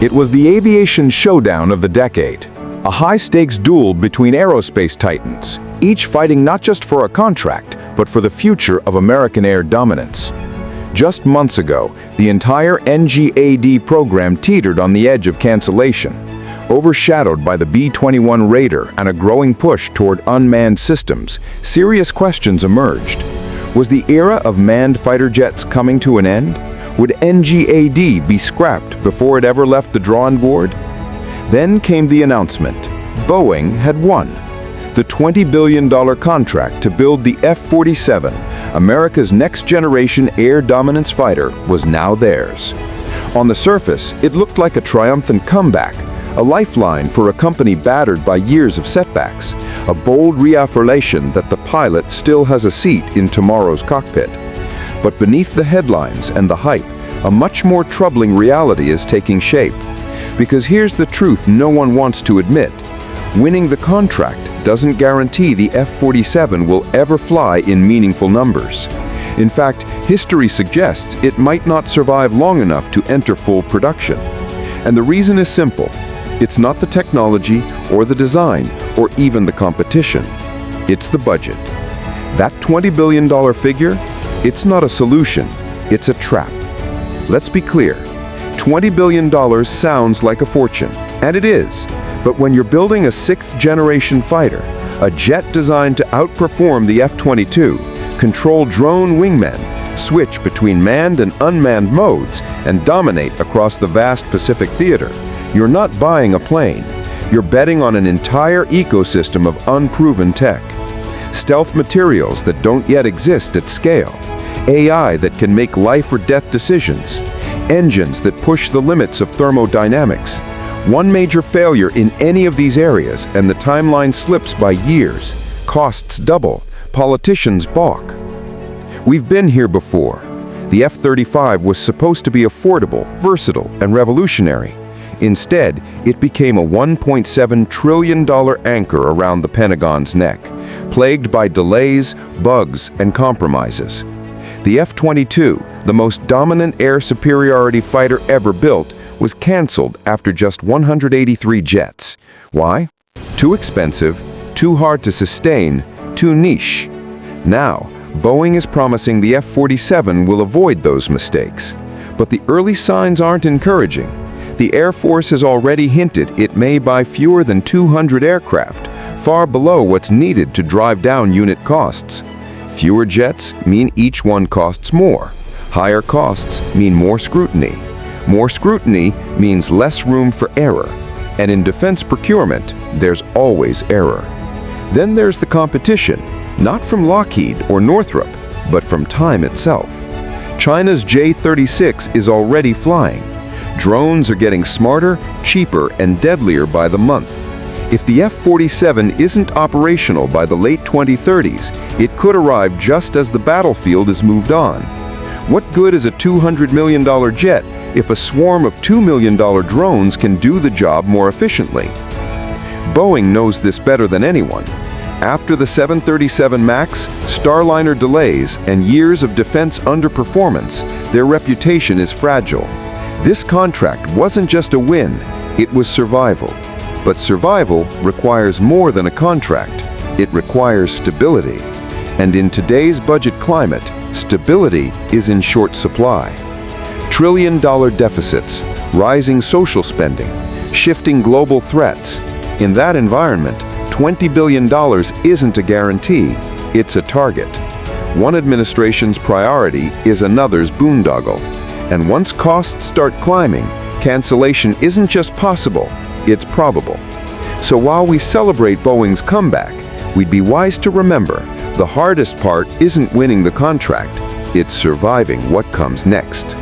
It was the aviation showdown of the decade, a high-stakes duel between aerospace titans, each fighting not just for a contract, but for the future of American air dominance. Just months ago, the entire NGAD program teetered on the edge of cancellation, overshadowed by the B-21 Raider and a growing push toward unmanned systems. Serious questions emerged. Was the era of manned fighter jets coming to an end? Would NGAD be scrapped before it ever left the drawing board? Then came the announcement. Boeing had won. The $20 billion contract to build the F-47, America's next-generation air dominance fighter, was now theirs. On the surface, it looked like a triumphant comeback, a lifeline for a company battered by years of setbacks, a bold reaffirmation that the pilot still has a seat in tomorrow's cockpit. But beneath the headlines and the hype, a much more troubling reality is taking shape. Because here's the truth no one wants to admit. Winning the contract doesn't guarantee the F-47 will ever fly in meaningful numbers. In fact, history suggests it might not survive long enough to enter full production. And the reason is simple. It's not the technology or the design or even the competition. It's the budget. That $20 billion figure? It's not a solution, it's a trap. Let's be clear, $20 billion sounds like a fortune, and it is. But when you're building a sixth-generation fighter, a jet designed to outperform the F-22, control drone wingmen, switch between manned and unmanned modes, and dominate across the vast Pacific theater, you're not buying a plane. You're betting on an entire ecosystem of unproven tech. Stealth materials that don't yet exist at scale. AI that can make life or death decisions, engines that push the limits of thermodynamics. One major failure in any of these areas and the timeline slips by years, costs double, politicians balk. We've been here before. The F-35 was supposed to be affordable, versatile, and revolutionary. Instead, it became a $1.7 trillion anchor around the Pentagon's neck, plagued by delays, bugs, and compromises. The F-22, the most dominant air superiority fighter ever built, was canceled after just 183 jets. Why? Too expensive, too hard to sustain, too niche. Now, Boeing is promising the F-47 will avoid those mistakes. But the early signs aren't encouraging. The Air Force has already hinted it may buy fewer than 200 aircraft, far below what's needed to drive down unit costs. Fewer jets mean each one costs more. Higher costs mean more scrutiny. More scrutiny means less room for error. And in defense procurement, there's always error. Then there's the competition, not from Lockheed or Northrop, but from time itself. China's J-36 is already flying. Drones are getting smarter, cheaper, and deadlier by the month. If the F-47 isn't operational by the late 2030s, it could arrive just as the battlefield is moved on. What good is a $200 million jet if a swarm of $2 million drones can do the job more efficiently? Boeing knows this better than anyone. After the 737 MAX, Starliner delays, and years of defense underperformance, their reputation is fragile. This contract wasn't just a win, it was survival. But survival requires more than a contract. It requires stability. And in today's budget climate, stability is in short supply. Trillion-dollar deficits, rising social spending, shifting global threats. In that environment, $20 billion isn't a guarantee, it's a target. One administration's priority is another's boondoggle. And once costs start climbing, cancellation isn't just possible, it's probable. So while we celebrate Boeing's comeback, we'd be wise to remember the hardest part isn't winning the contract, it's surviving what comes next.